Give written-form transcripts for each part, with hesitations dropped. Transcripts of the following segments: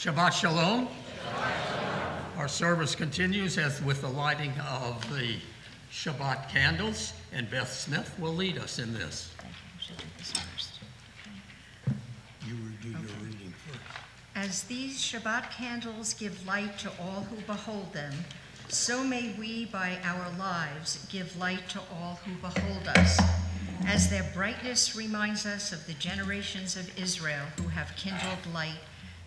Shabbat Shalom. Our service continues as with the lighting of the Shabbat candles, and Beth Smith will lead us in this. Thank you. We should do this first. You will do your reading first. As these Shabbat candles give light to all who behold them, so may we by our lives give light to all who behold us. As their brightness reminds us of the generations of Israel who have kindled light,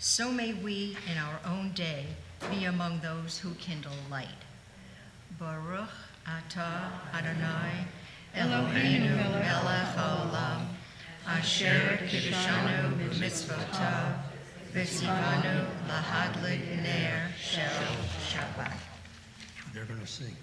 so may we in our own day be among those who kindle light. Baruch atah Adonai Eloheinu melech haolam, asher kiddushanu b'mitzvotav, v'tzivanu lahadlik ner shel Shabbat. They're going to sing.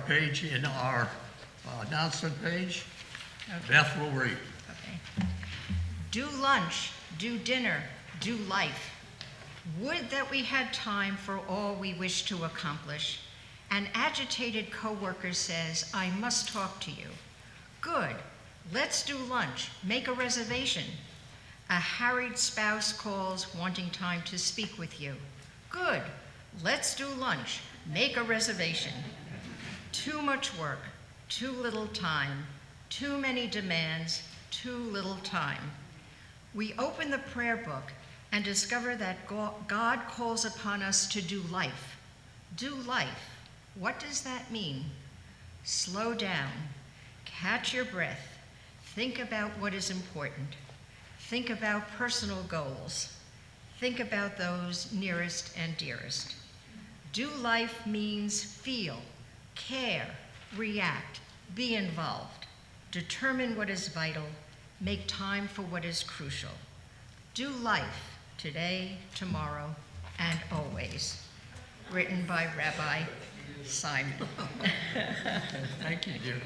Page in our announcement page. Okay. Beth will read. Okay. Do lunch, do dinner, do life. Would that we had time for all we wish to accomplish. An agitated coworker says, I must talk to you. Good, let's do lunch, make a reservation. A harried spouse calls wanting time to speak with you. Good, let's do lunch, make a reservation. Too much work, too little time, too many demands, too little time. We open the prayer book and discover that God calls upon us to do life. Do life. What does that mean? Slow down, catch your breath, think about what is important, think about personal goals, think about those nearest and dearest. Do life means feel, care, react, be involved, determine what is vital, make time for what is crucial. Do life today, tomorrow, and always. Written by Rabbi Simon. Thank you, dear.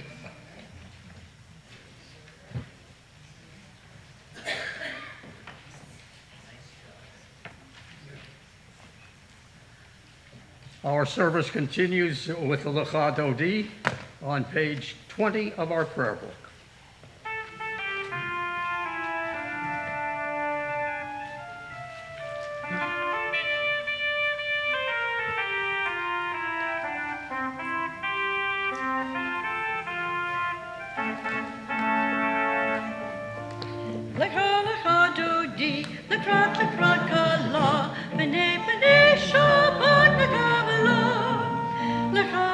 Our service continues with the Lecha Dodi on page 20 of our prayer book. Lecha Dodi, lekrat kala, b'nei Shabbat nekabela. Lecha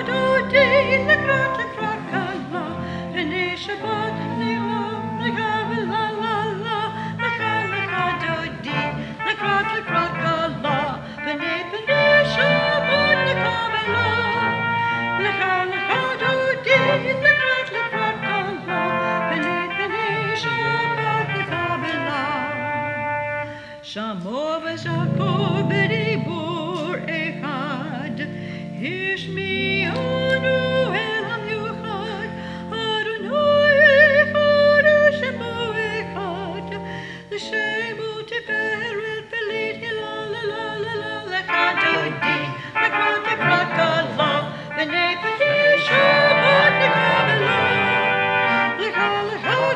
Dodi, lekrat kala, b'nei Shabbat nekabela la la. Lecha Dodi, lekrat kala, b'nei Shabbat nekabela. Lecha Dodi, lekrat kala, b'nei Shabbat nekabela. Shamo v'zakor b'dibur echad, Hishmi'anu elam yuchad, Adonai echad, Shemo echad, L'shemo tiferet v'lit hilal la la la la. Lecha Dodi, lekrat kala, b'nei Shabbat nekabela. Lecha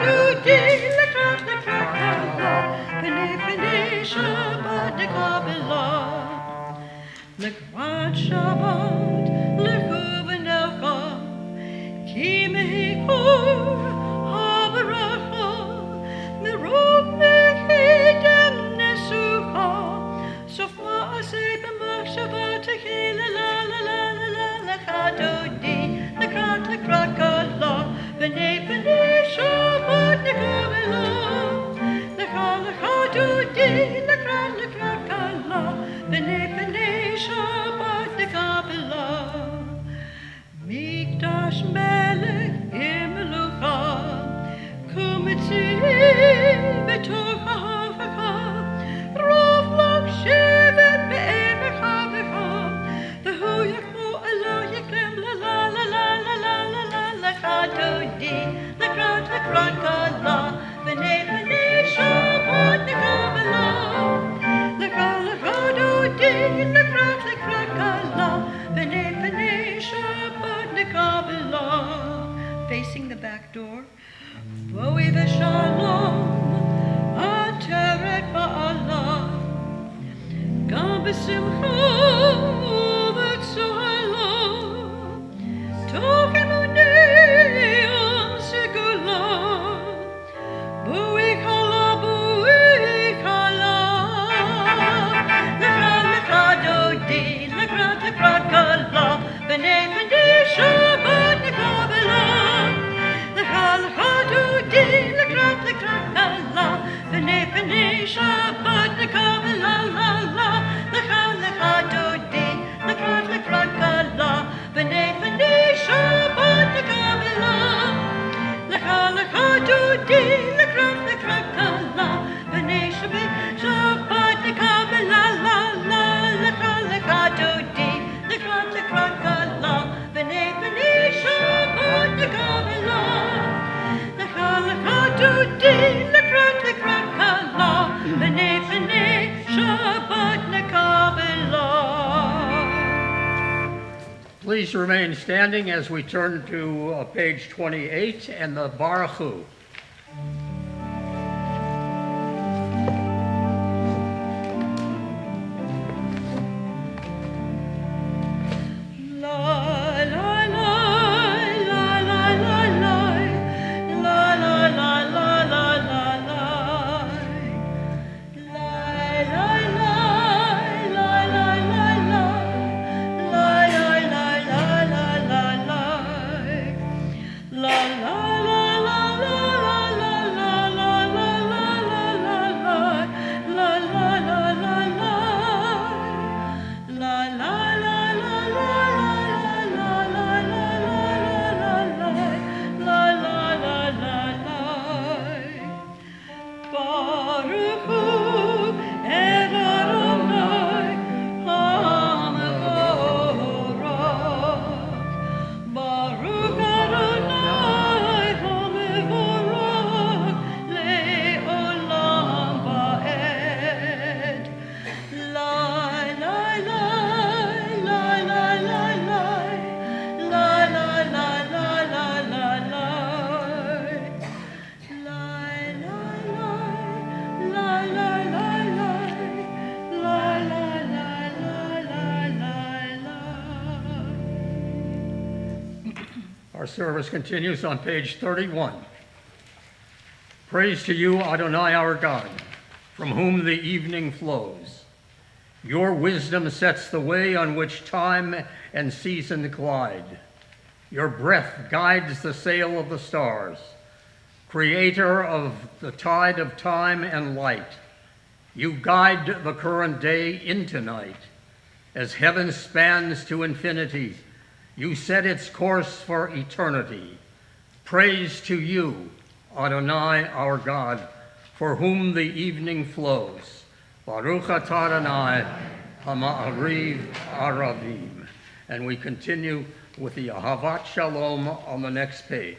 Dodi, lekrat kala, b'nei Shabbat nekabela. Lekrat Shabbat lechuvenecha, ki mehikor habaracha, merov mechidem nesucha, sof ma'aseh b'machshava tehila la la la la la. Lecha Dodi, lekrat kala, b'nei Shabbat nekabela. Lecha Dodi, lekrat Please remain standing as we turn to page 28 and the Baruch Hu. Our service continues on page 31. Praise to you, Adonai our God, from whom the evening flows. Your wisdom sets the way on which time and season glide. Your breath guides the sail of the stars. Creator of the tide of time and light, you guide the current day into night. As heaven spans to infinity, you set its course for eternity. Praise to you, Adonai our God, for whom the evening flows. Baruch atah Adonai Hama'ariv Aravim. And we continue with the Ahavat Shalom on the next page.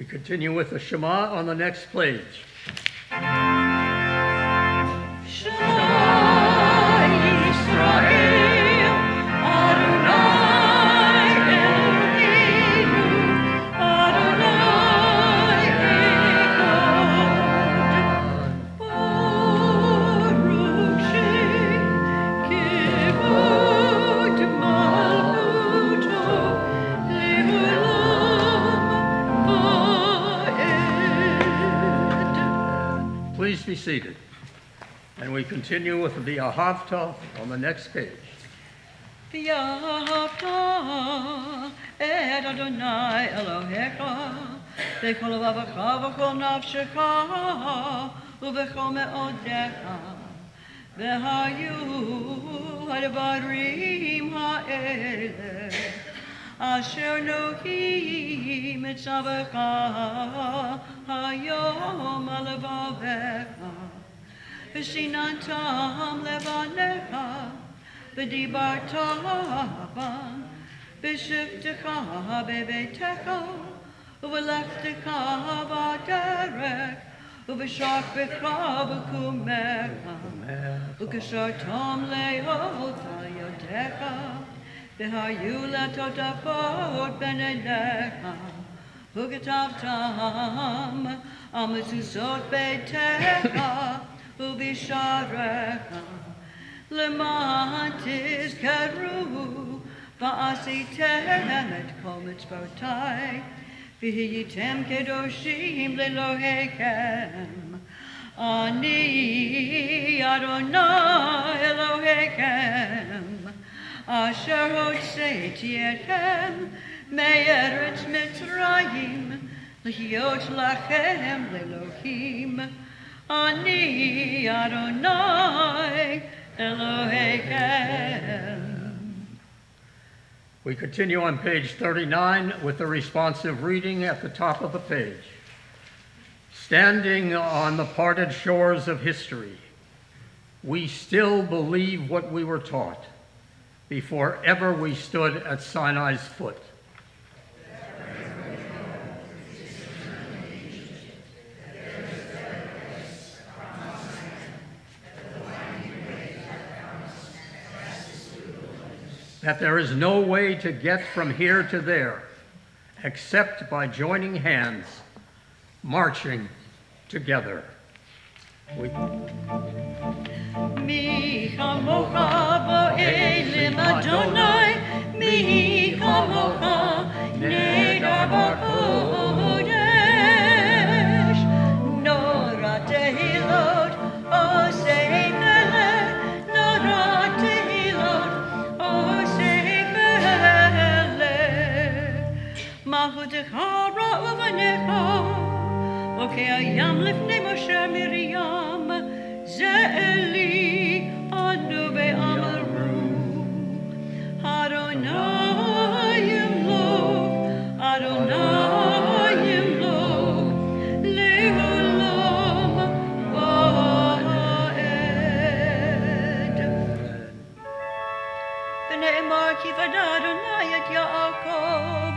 We continue with the Shema on the next page. Israel, Adonai Elohim. be seated. And we continue with the Ahavta on the next page. ואהבת את אדוני אלוהיך בכל לבבך ובכל נפשך ובכל מאודיך. והיו הדברים האלה אשר נוהים את צווך היום על לבביך ושיננתם לבניך ודיברת בם בשבתך בביתך ובלכתך בדרך ובשכבך ובקומך וקשרתם להיות על ידיך והיו לטוטפות בין עיניך וכתבתם על מזוזות ביתך ובשעריך למען תזכרו ועשיתם את כל מצוותיי והייתם קדושים לאלוהיכם. אני אדוני אלוהיכם אשר הוצאתי אתכם מארץ מצרים להיות לכם לאלוהים. אני אדוני Elohim. We continue on page 39 with the responsive reading at the top of the page. Standing on the parted shores of history, we still believe what we were taught before ever we stood at Sinai's foot. That there is no way to get from here to there except by joining hands, marching together. Mi chamocha bo'elim Adonai, mi chamocha neder b'kodesh, nora tehilot osei melech, nora tehilot Mahudecha ra'uvanecha Okay, ayam lifnei Moshe Miriam Ze'eli anu be'amaru Adonai yimlok Adonai yimlok Le'olam va'ed V'ne'emar ki v'ada Adonai et Yaakov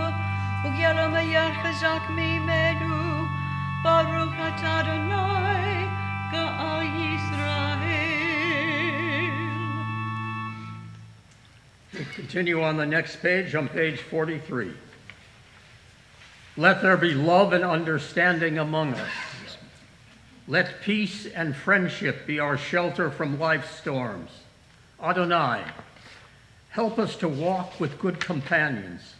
U'yalom chazak mimenu Baruch atah Adonai Ga'al Yisrael. We continue on the next page, on page 43. Let there be love and understanding among us. Let peace and friendship be our shelter from life's storms. Adonai, help us to walk with good companions,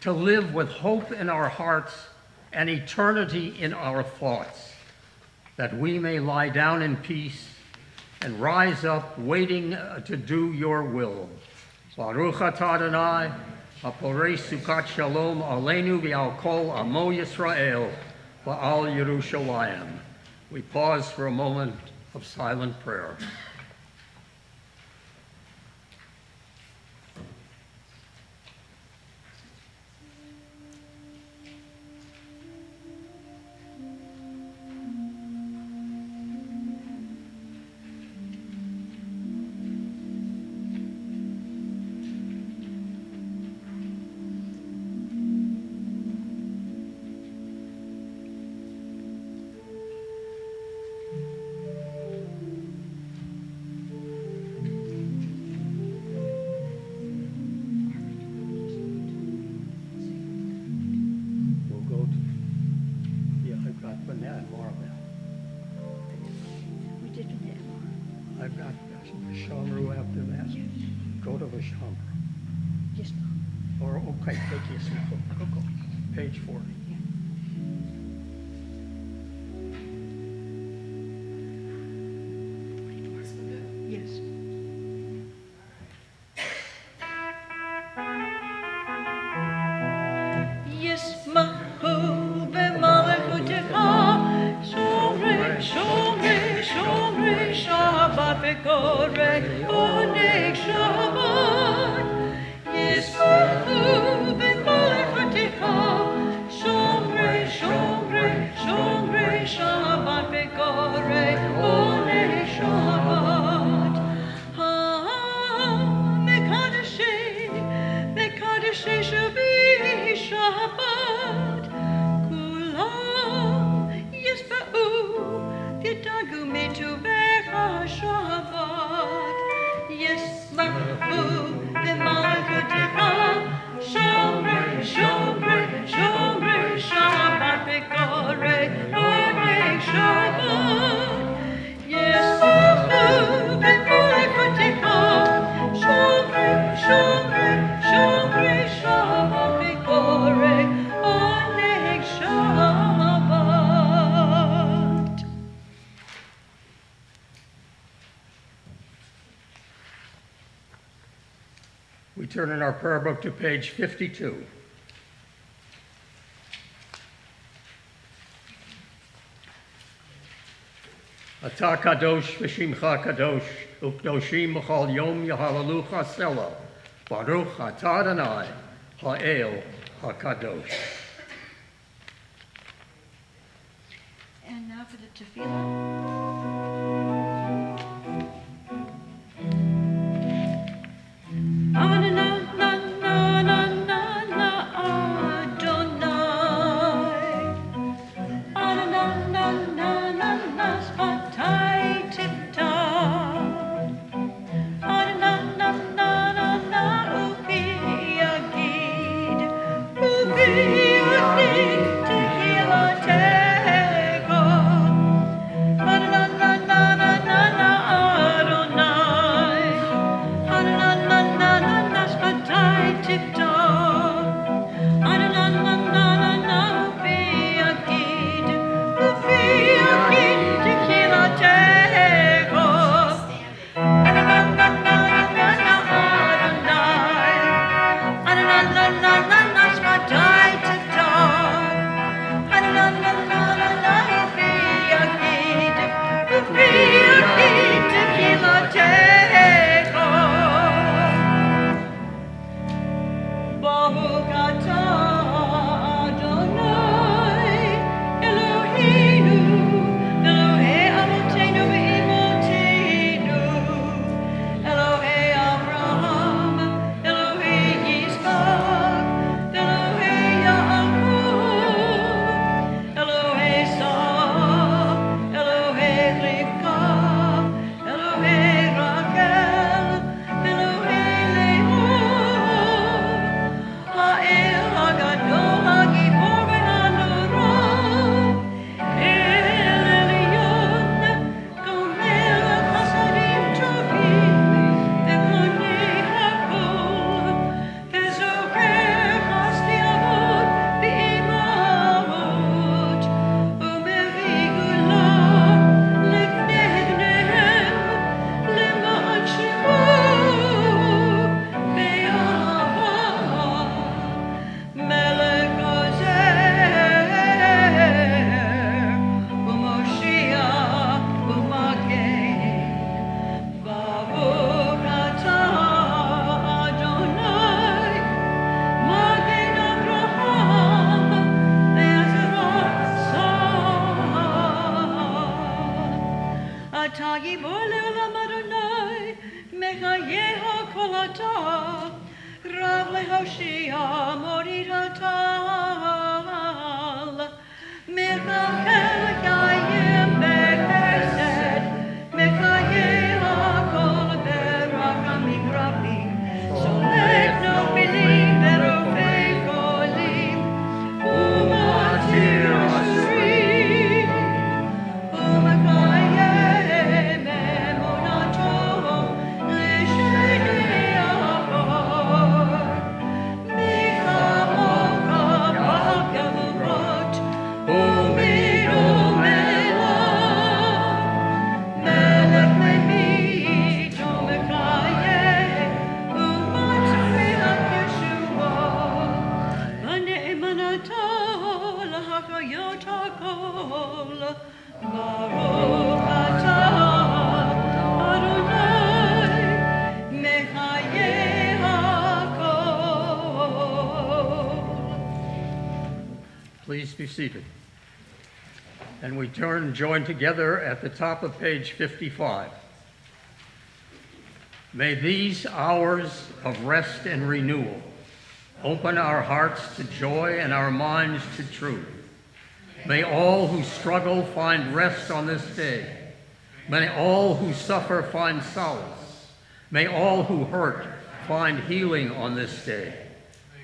to live with hope in our hearts and eternity in our thoughts, that we may lie down in peace and rise up waiting to do your will. Baruch atah Adonai, haporei sukat shalom aleinu v'al kol amo Yisrael v'al Yerushalayim. We pause for a moment of silent prayer. I've got Shamru after that. Go to Vashamru. Yes, Or, okay, take yes, go. Page 40. ששבי שבת, כולם ישבעו וידאגו מטובך השבת, ישמחו במלכותך, שומרי שומרי שומרי שבת בקורי עונג שבת, ישמחו במלכותך, שומרי שומרי שומרי שבת בקורי עונג שבת. We turn in our prayer book to page 52. Ata kadosh v'shimcha kadosh, u'kdoshim b'chol yom yahalalucha sela, baruch atah Adonai, ha'el ha'kadosh. And now for the tefillah. Please be seated. And we join together at the top of page 55. May these hours of rest and renewal Open our hearts to joy and our minds to truth. May all who struggle find rest on this day. May all who suffer find solace. May all who hurt find healing on this day.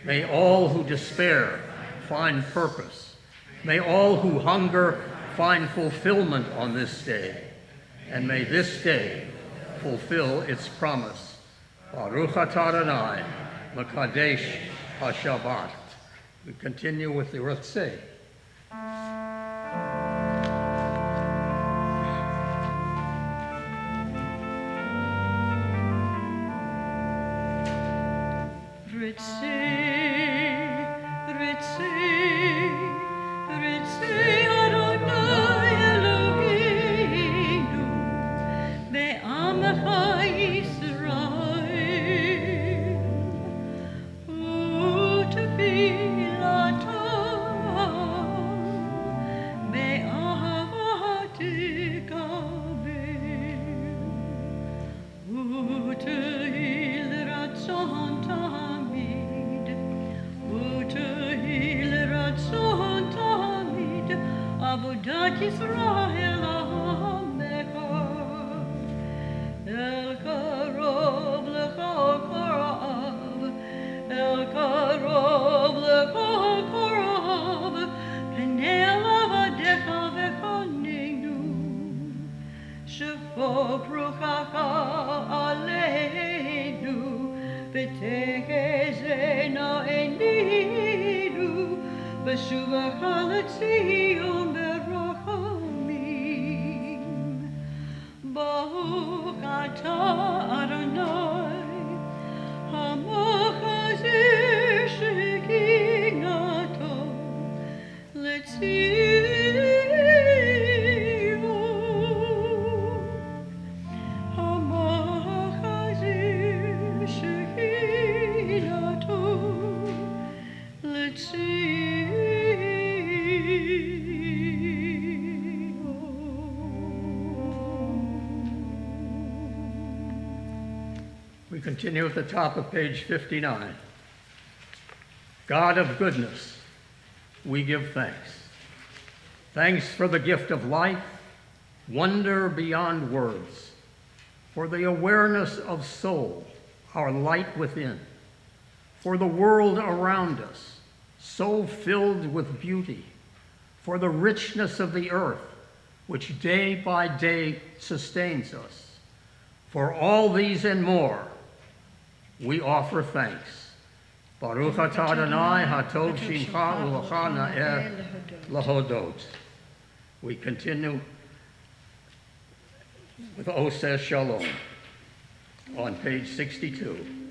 May all who despair find purpose. May all who hunger find fulfillment on this day. And may this day fulfill its promise. Baruch atah Adonai, Mekadesh HaShabbat. We continue with the Ratzeh. We continue at the top of page 59. God of goodness, we give thanks. Thanks for the gift of life, wonder beyond words, for the awareness of soul, our light within, for the world around us, so filled with beauty, for the richness of the earth, which day by day sustains us. For all these and more, we offer thanks. Baruch atah Adonai hatov shimcha u'lecha na'er lahodot. We continue with Oseh Shalom on page 62.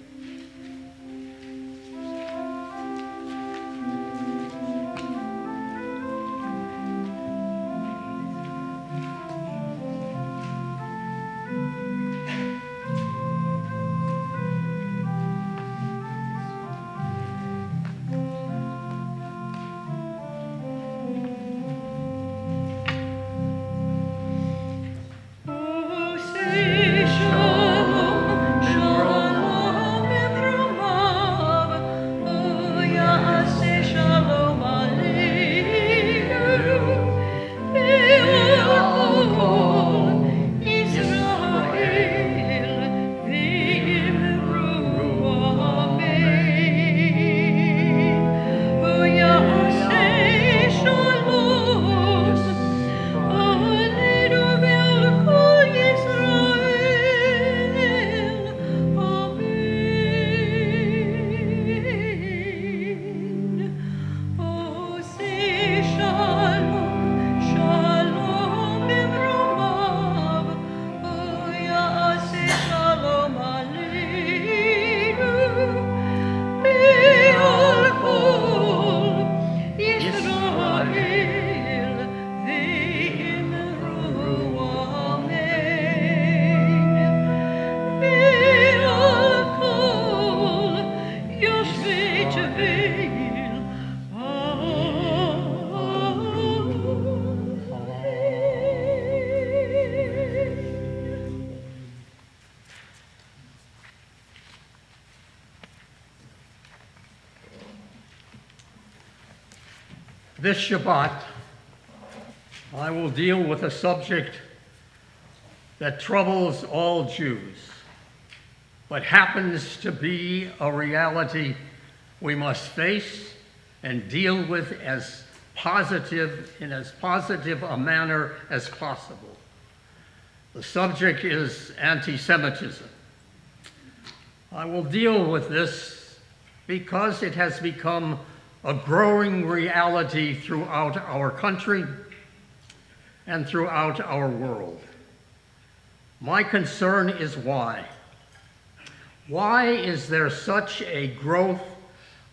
This Shabbat, I will deal with a subject that troubles all Jews, but happens to be a reality we must face and deal with in as positive a manner as possible. The subject is anti-Semitism. I will deal with this because it has become a growing reality throughout our country and throughout our world. My concern is why. Why is there such a growth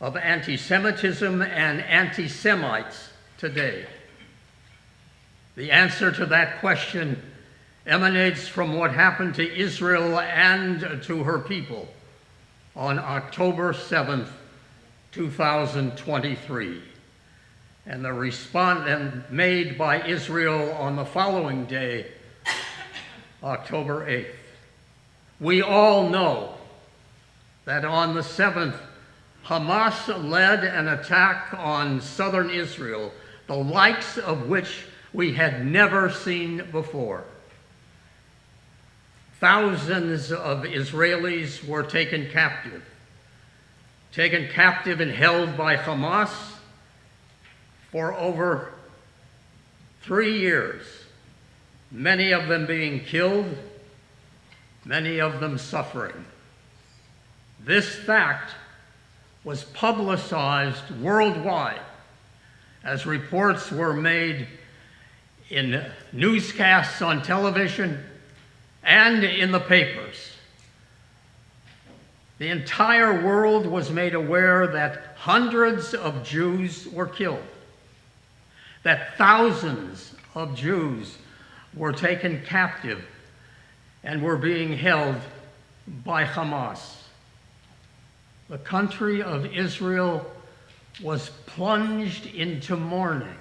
of anti-Semitism and anti-Semites today? The answer to that question emanates from what happened to Israel and to her people on October 7th, 2023, and the response made by Israel on the following day, October 8th. We all know that on the 7th, Hamas led an attack on southern Israel, the likes of which we had never seen before. Thousands of Israelis were taken captive and held by Hamas for over 3 years, many of them being killed, many of them suffering. This fact was publicized worldwide as reports were made in newscasts on television and in the papers. The entire world was made aware that hundreds of Jews were killed, that thousands of Jews were taken captive and were being held by Hamas. The country of Israel was plunged into mourning.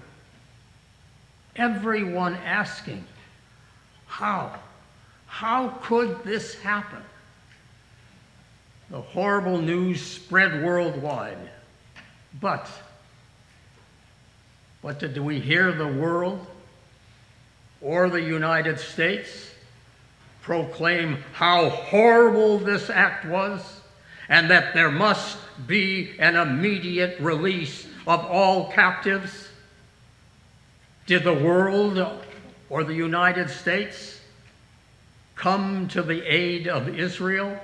Everyone asking, how? How could this happen? The horrible news spread worldwide. But did we hear the world or the United States proclaim how horrible this act was and that there must be an immediate release of all captives? Did the world or the United States come to the aid of Israel?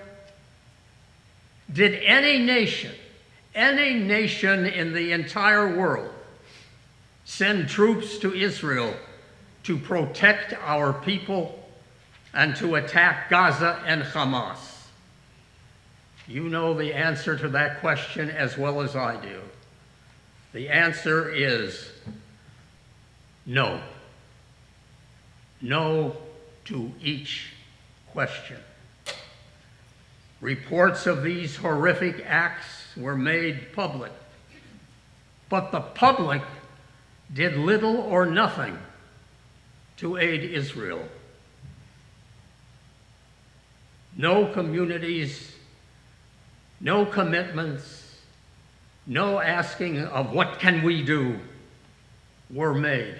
Did any nation in the entire world send troops to Israel to protect our people and to attack Gaza and Hamas? You know the answer to that question as well as I do. The answer is no. No to each question. Reports of these horrific acts were made public, but the public did little or nothing to aid Israel. No communities, no commitments, no asking of what can we do were made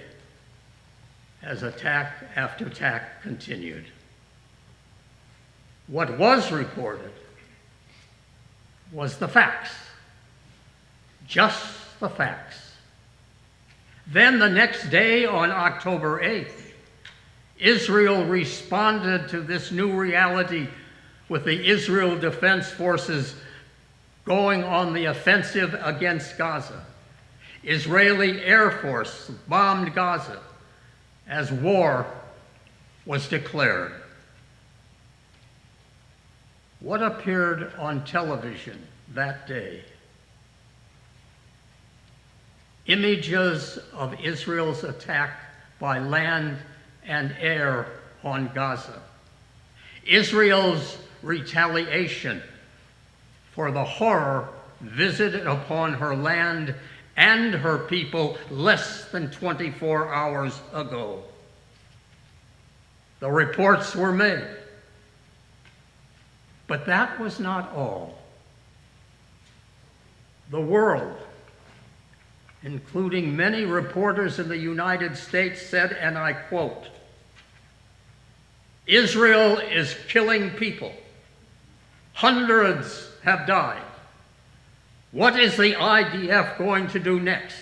as attack after attack continued. What was reported was the facts, just the facts. Then the next day, on October 8th, Israel responded to this new reality with the Israel Defense Forces going on the offensive against Gaza. Israeli Air Force bombed Gaza as war was declared. What appeared on television that day? Images of Israel's attack by land and air on Gaza. Israel's retaliation for the horror visited upon her land and her people less than 24 hours ago. The reports were made. But that was not all. The world including many reporters in the United States, said, and I quote, "Israel is killing people. Hundreds have died. What is the IDF going to do next?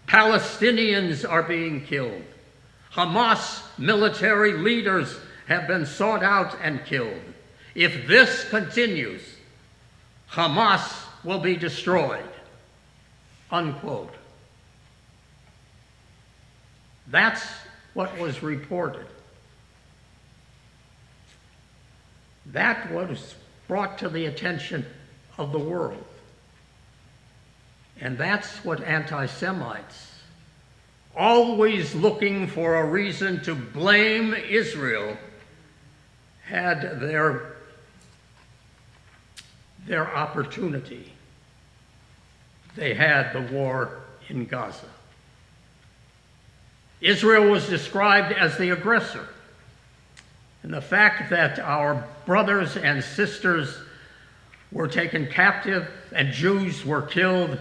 Palestinians are being killed. Hamas military leaders have been sought out and killed. If this continues, Hamas will be destroyed." Unquote. That's what was reported. That was brought to the attention of the world. And that's what anti-Semites, always looking for a reason to blame Israel, had their opportunity. They had the war in Gaza. Israel was described as the aggressor. And the fact that our brothers and sisters were taken captive and Jews were killed,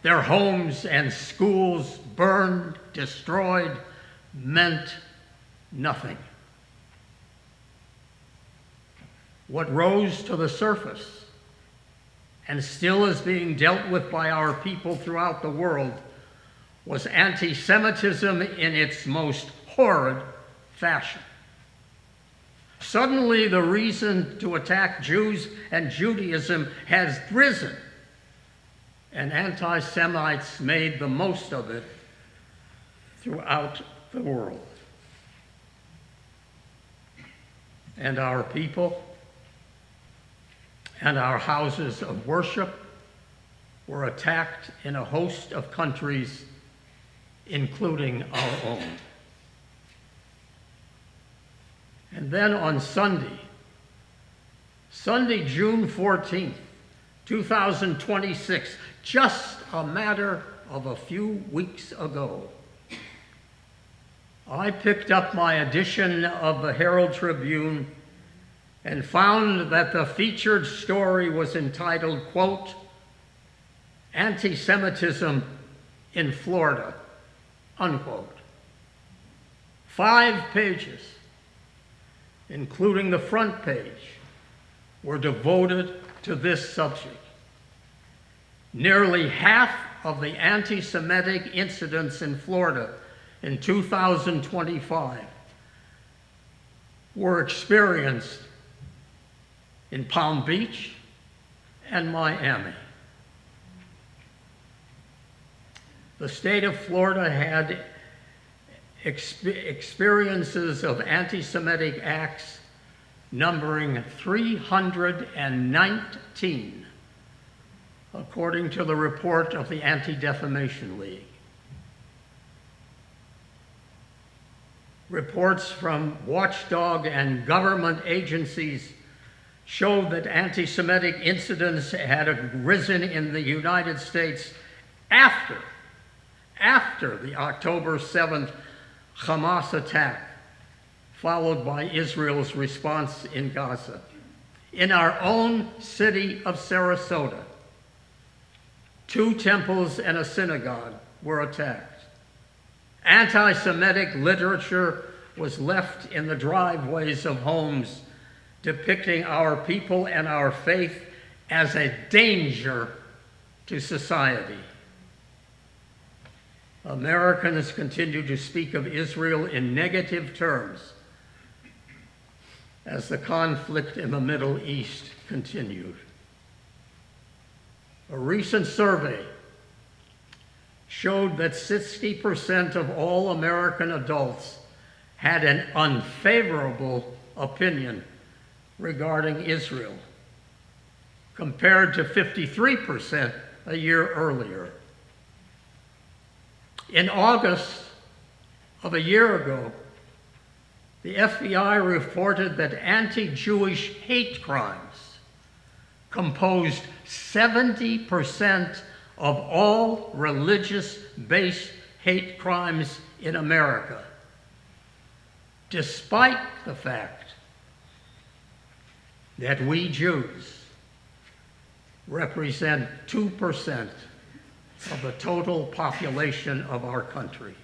their homes and schools burned, destroyed, meant nothing. What rose to the surface and still is being dealt with by our people throughout the world was anti-Semitism in its most horrid fashion. Suddenly, the reason to attack Jews and Judaism has risen, and anti-Semites made the most of it throughout the world. And our people and our houses of worship were attacked in a host of countries, including our own. And then on Sunday, June 14th, 2026, just a matter of a few weeks ago, I picked up my edition of the Herald Tribune and found that the featured story was entitled, quote, "Anti-Semitism in Florida," unquote. 5 pages, including the front page, were devoted to this subject. Nearly half of the anti-Semitic incidents in Florida in 2025 were experienced in Palm Beach and Miami. The state of Florida had experiences of anti-Semitic acts numbering 319, according to the report of the Anti-Defamation League. Reports from watchdog and government agencies showed that anti-Semitic incidents had risen in the United States after the October 7th Hamas attack, followed by Israel's response in Gaza. In our own city of Sarasota, 2 temples and a synagogue were attacked. Anti-Semitic literature was left in the driveways of homes, depicting our people and our faith as a danger to society. Americans continue to speak of Israel in negative terms as the conflict in the Middle East continued. A recent survey showed that 60% of all American adults had an unfavorable opinion regarding Israel, compared to 53% a year earlier. In August of a year ago, the FBI reported that anti-Jewish hate crimes composed 70% of all religious-based hate crimes in America, despite the fact that we Jews represent 2%, of the total population of our country.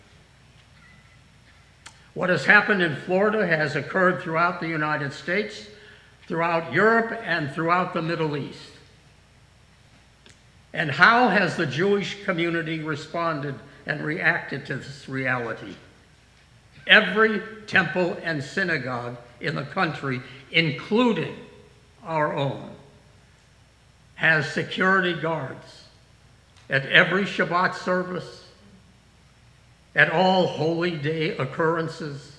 What has happened in Florida has occurred throughout the United States, throughout Europe, and throughout the Middle East. And how has the Jewish community responded and reacted to this reality? Every temple and synagogue in the country, including our own, has security guards at every Shabbat service, at all holy day occurrences,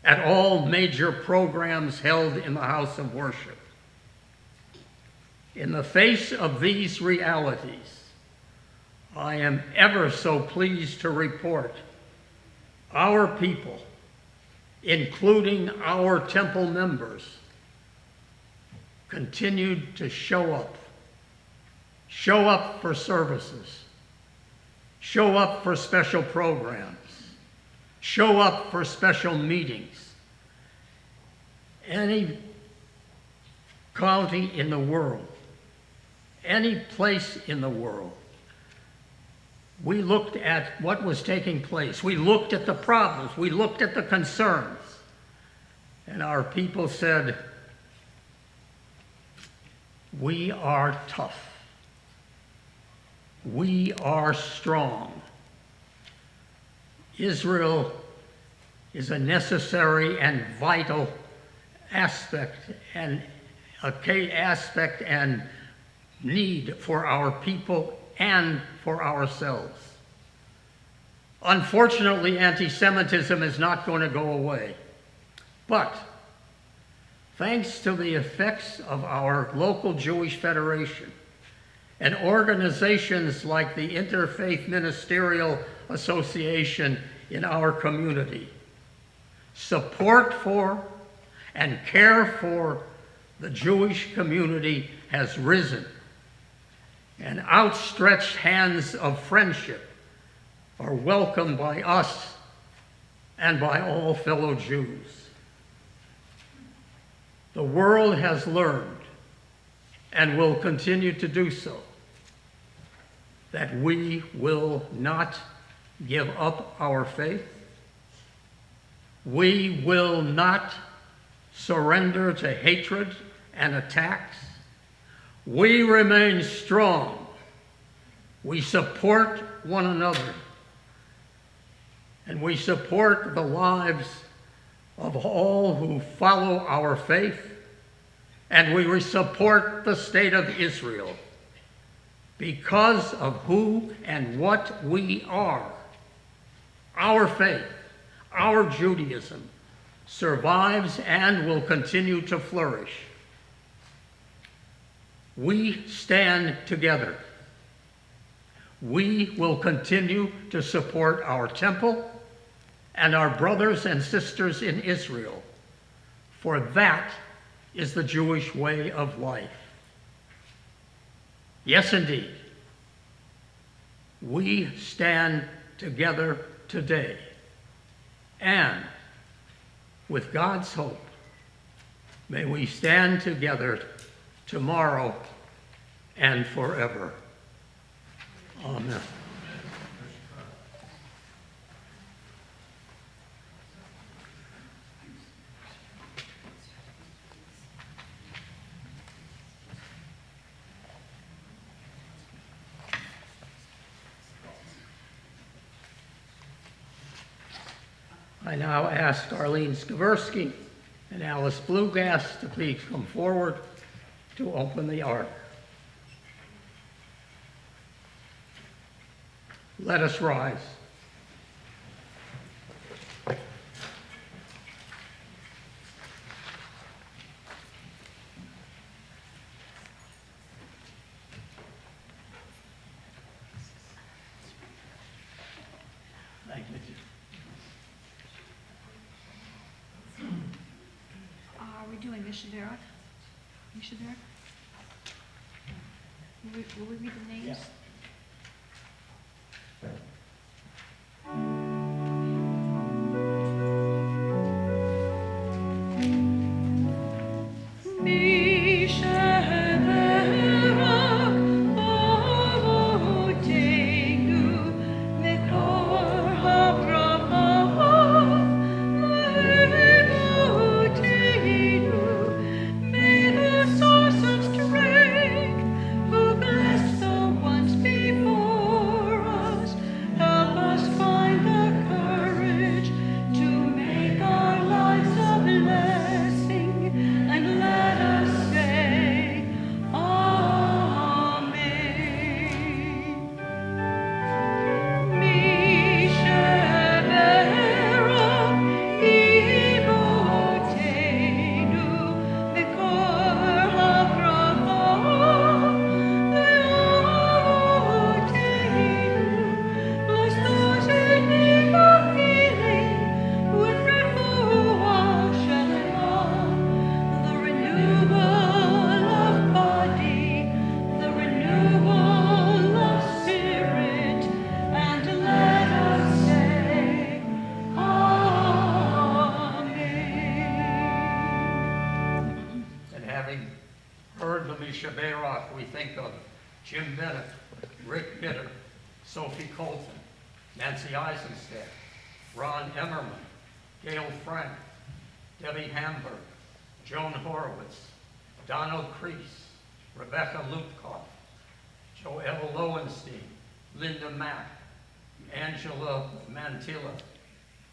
at all major programs held in the house of worship. In the face of these realities, I am ever so pleased to report our people, including our temple members, continued to show up for services, show up for special programs, show up for special meetings. Any county in the world, any place in the world, we looked at what was taking place. We looked at the problems. We looked at the concerns. And our people said, we are tough. We are strong. Israel is a necessary and vital aspect and need for our people and for ourselves. Unfortunately, anti-Semitism is not going to go away. But thanks to the effects of our local Jewish Federation and organizations like the Interfaith Ministerial Association in our community, support for and care for the Jewish community has risen, and outstretched hands of friendship are welcomed by us and by all fellow Jews. The world has learned, and will continue to do so, that we will not give up our faith. We will not surrender to hatred and attacks. We remain strong. We support one another. And we support the lives of all who follow our faith. And we support the state of Israel because of who and what we are. Our faith, our Judaism, survives and will continue to flourish. We stand together. We will continue to support our temple and our brothers and sisters in Israel, for that is the Jewish way of life. Yes, indeed, we stand together today, and with God's hope, may we stand together tomorrow and forever. Amen. I now ask Arlene Skaversky and Alice Bluegas to please come forward to open the ark. Let us rise. Thank you. Are we doing Mishaberach? Mishaberach? Will we read the names? Yeah. Mishaberach, Avote. Jim Bennett, Rick Bitter, Sophie Colton, Nancy Eisenstadt, Ron Emmerman, Gail Frank, Debbie Hamburg, Joan Horowitz, Donald Crease, Rebecca Lutkoff, Joelle Lowenstein, Linda Mack, Angela Mantilla,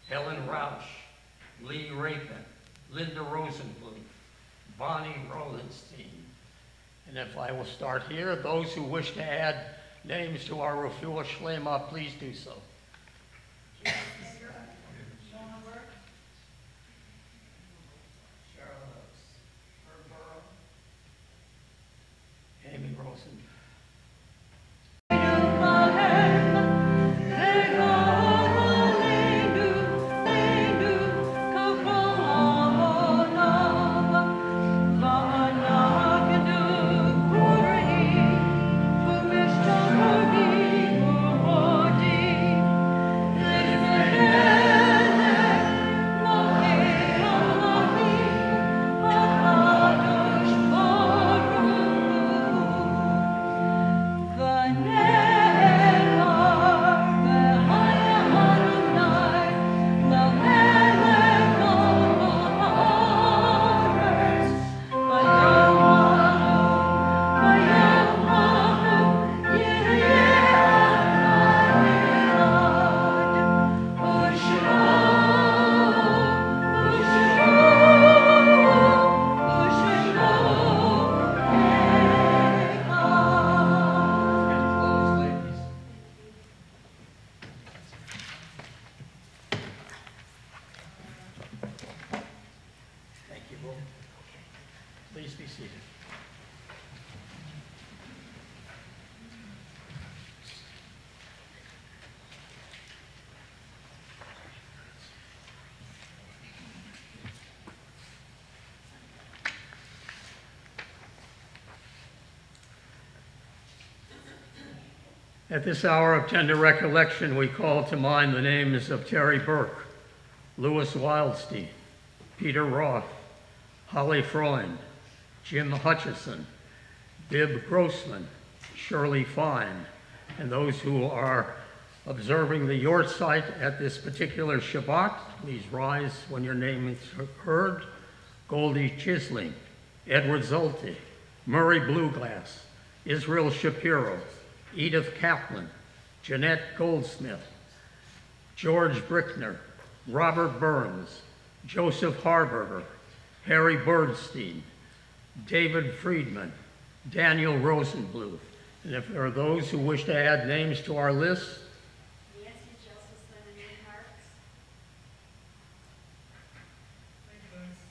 Helen Rausch, Lee Rapin, Linda Rosenblum, Bonnie Rolenstein. And if I will start here, those who wish to add names to our Refuah Shlema, please do so. Amy Rosen. Please be seated. At this hour of tender recollection, we call to mind the names of Terry Burke, Louis Wildstein, Peter Roth, Holly Freund, Jim Hutchison, Bib Grossman, Shirley Fine, and those who are observing the yort site at this particular Shabbat, please rise when your name is heard. Goldie Chisling, Edward Zulte, Murray Blueglass, Israel Shapiro, Edith Kaplan, Jeanette Goldsmith, George Brickner, Robert Burns, Joseph Harberger, Harry Birdstein, David Friedman, Daniel Rosenbluth. And if there are those who wish to add names to our list, Nancy Josephson and Lee Hartz.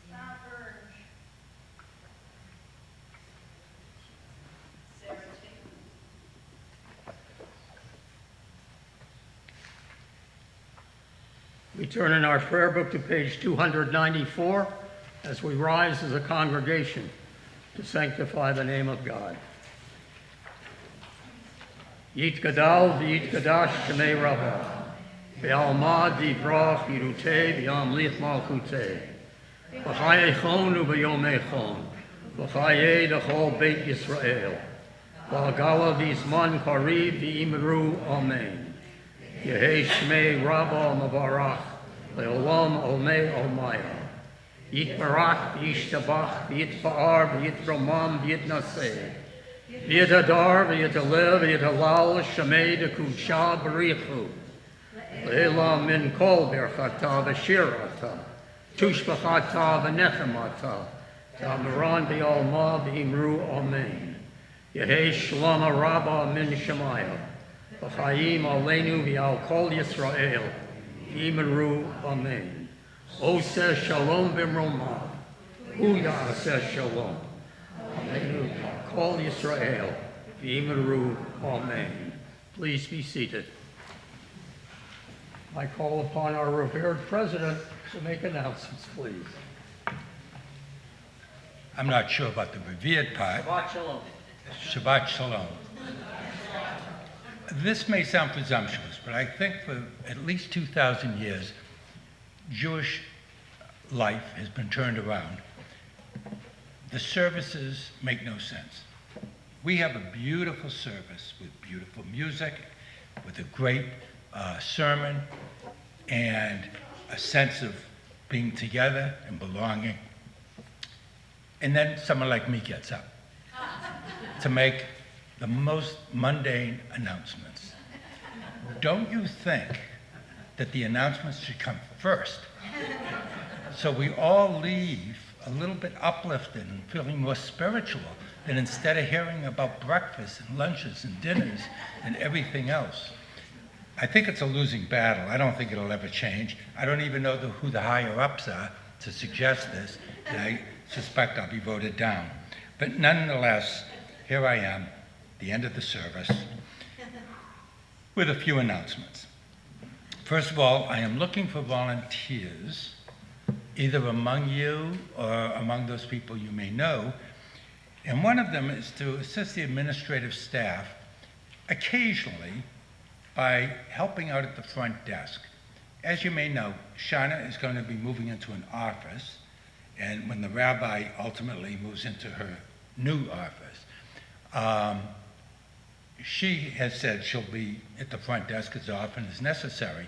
Bob Burge. Sarah Taylor. we turn in our prayer book to page 294 as we rise as a congregation to sanctify the name of God. Yitgadal v'yitgadash shemei Rabbah, v'alma divrach yiruteh v'yamlich malchuteh, v'chayechon u'v'yomechon, v'chayeh d'chol beit Yisrael, v'hagala v'zman kariv v'imru amen. Yehei shmei Rabbah mavarach, le'olam olmei olmaya. Yitbarach v'yishtabach v'yitba'ar v'yitromam v'yitnaseh. V'yitadar v'yitalev v'yitalal shemei d'kudsha b'richu. Le'elam min kol berchata v'shirata. Tushbachata v'nechemata. Ta'amaran v'yalma v'imru amen. Yehei shlama rabba min shemaya. V'chayim aleinu v'yal kol Yisrael. V'imru amen. Oseh shalom b'mromah. Hu ya'aseh shalom. Aleinu kol Yisrael. V'imru amen. Please be seated. I call upon our revered president to make announcements, please. I'm not sure about the revered part. Shabbat shalom. Shabbat shalom. This may sound presumptuous, but I think for at least 2,000 years, Jewish life has been turned around. The services make no sense. We have a beautiful service with beautiful music, with a great sermon, and a sense of being together and belonging. And then someone like me gets up to make the most mundane announcements. Don't you think that the announcements should come first? So we all leave a little bit uplifted and feeling more spiritual than instead of hearing about breakfasts and lunches and dinners and everything else. I think it's a losing battle. I don't think it'll ever change. I don't even know who the higher ups are to suggest this, and I suspect I'll be voted down. But nonetheless, here I am, the end of the service, with a few announcements. First of all, I am looking for volunteers, either among you or among those people you may know, and one of them is to assist the administrative staff occasionally by helping out at the front desk. As you may know, Shauna is going to be moving into an office, and when the rabbi ultimately moves into her new office, she has said she'll be at the front desk as often as necessary,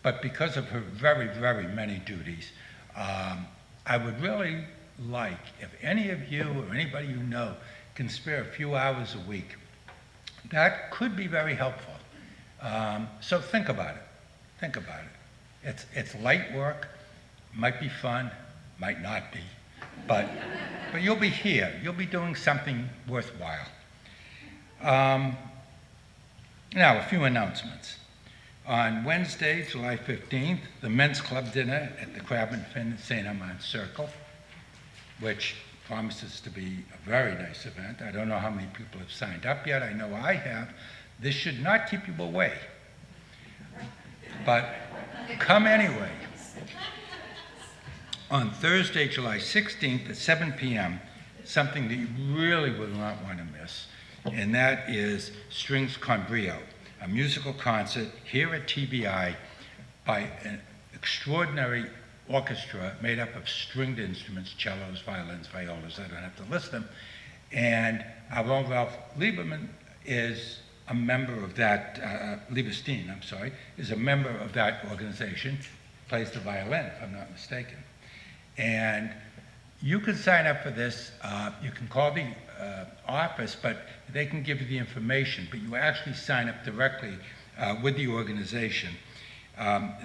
but because of her very, very many duties, I would really like if any of you or anybody you know can spare a few hours a week. That could be very helpful. So think about it. Think about it. It's light work, might be fun, might not be, but you'll be here. You'll be doing something worthwhile. Now, a few announcements. On Wednesday, July 15th, the Men's Club dinner at the Crab and Fin at St. Armand Circle, which promises to be a very nice event. I don't know how many people have signed up yet. I know I have. This should not keep you away, but come anyway. On Thursday, July 16th at 7 p.m., something that you really will not want to miss, and that is Strings Con Brio, a musical concert here at TBI by an extraordinary orchestra made up of stringed instruments, cellos, violins, violas, I don't have to list them, and our own Ralph Lieberman is a member of that, Lieberstein, I'm sorry, is a member of that organization, plays the violin, if I'm not mistaken. And you can sign up for this. You can call the office, but they can give you the information, but you actually sign up directly with the organization.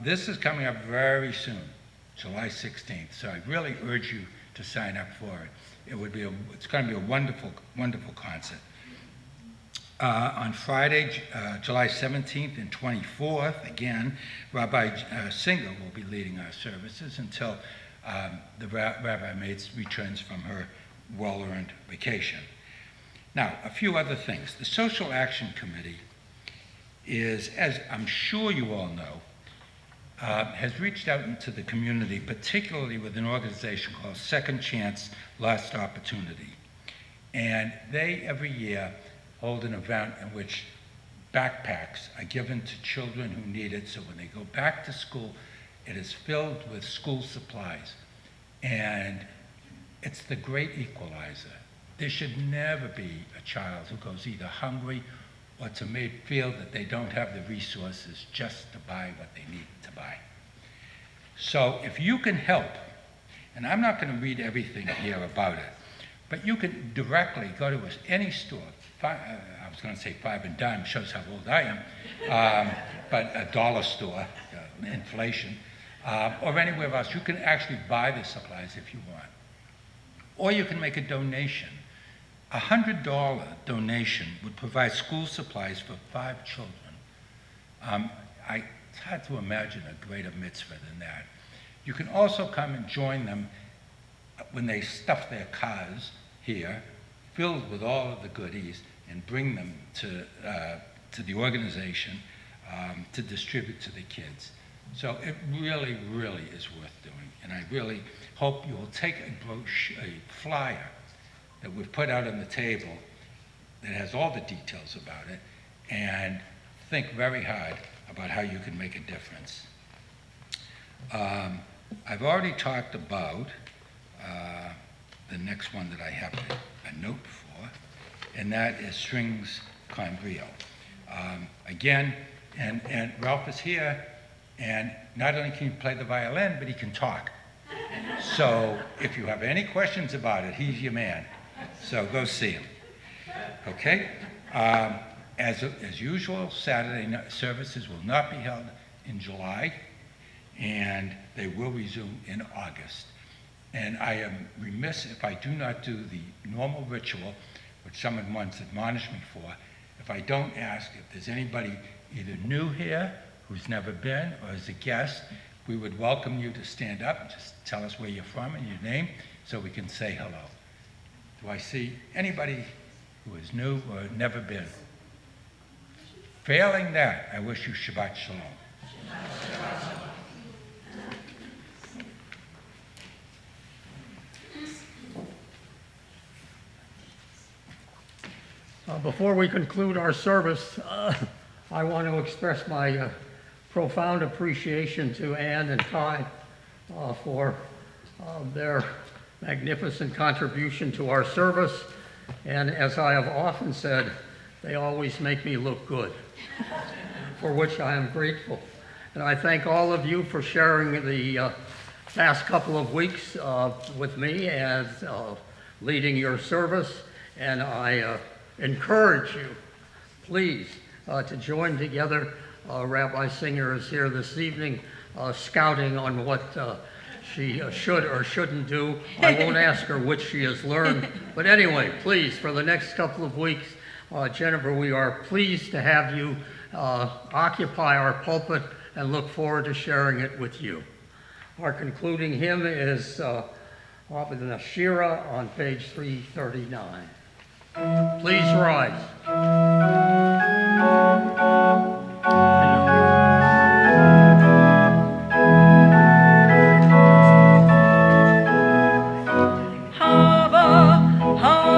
This is coming up very soon, July 16th, so I really urge you to sign up for it. It's going to be a wonderful, wonderful concert. On Friday, July 17th and 24th, again, Rabbi Singer will be leading our services until the Rabbi Mates returns from her well-earned vacation. Now, a few other things. The Social Action Committee is, as I'm sure you all know, has reached out into the community, particularly with an organization called Second Chance Last Opportunity. And they, every year, hold an event in which backpacks are given to children who need it, so when they go back to school, it is filled with school supplies. And it's the great equalizer. There should never be a child who goes either hungry or to feel that they don't have the resources just to buy what they need to buy. So if you can help, and I'm not going to read everything here about it, but you can directly go to any store. I was going to say five and dime, shows how old I am, but a dollar store, inflation, or anywhere else. You can actually buy the supplies if you want. Or you can make a donation. A $100 donation would provide school supplies for 5 children. It's hard to imagine a greater mitzvah than that. You can also come and join them when they stuff their cars here, filled with all of the goodies, and bring them to the organization to distribute to the kids. So it really, really is worth doing. And I really hope you will take a flyer that we've put out on the table that has all the details about it and think very hard about how you can make a difference. I've already talked about the next one that I have a note for, and that is strings con brio. Again, and Ralph is here, and not only can he play the violin, but he can talk. So if you have any questions about it, he's your man. So go see him. Okay? As usual, Saturday night services will not be held in July, and they will resume in August. And I am remiss if I do not do the normal ritual, which someone once admonished me for, if I don't ask if there's anybody either new here, who's never been, or as a guest. We would welcome you to stand up and just tell us where you're from and your name so we can say hello. Do I see anybody who is new or never been? Failing that, I wish you Shabbat Shalom. Before we conclude our service, I want to express my profound appreciation to Ann and Ty for their magnificent contribution to our service. And as I have often said, they always make me look good, for which I am grateful. And I thank all of you for sharing the past couple of weeks with me as leading your service. And I encourage you, please, to join together. Rabbi Singer is here this evening scouting on what she should or shouldn't do. I won't ask her which she has learned. But anyway, please, for the next couple of weeks, Jennifer, we are pleased to have you occupy our pulpit and look forward to sharing it with you. Our concluding hymn is the Shira on page 339. Please rise.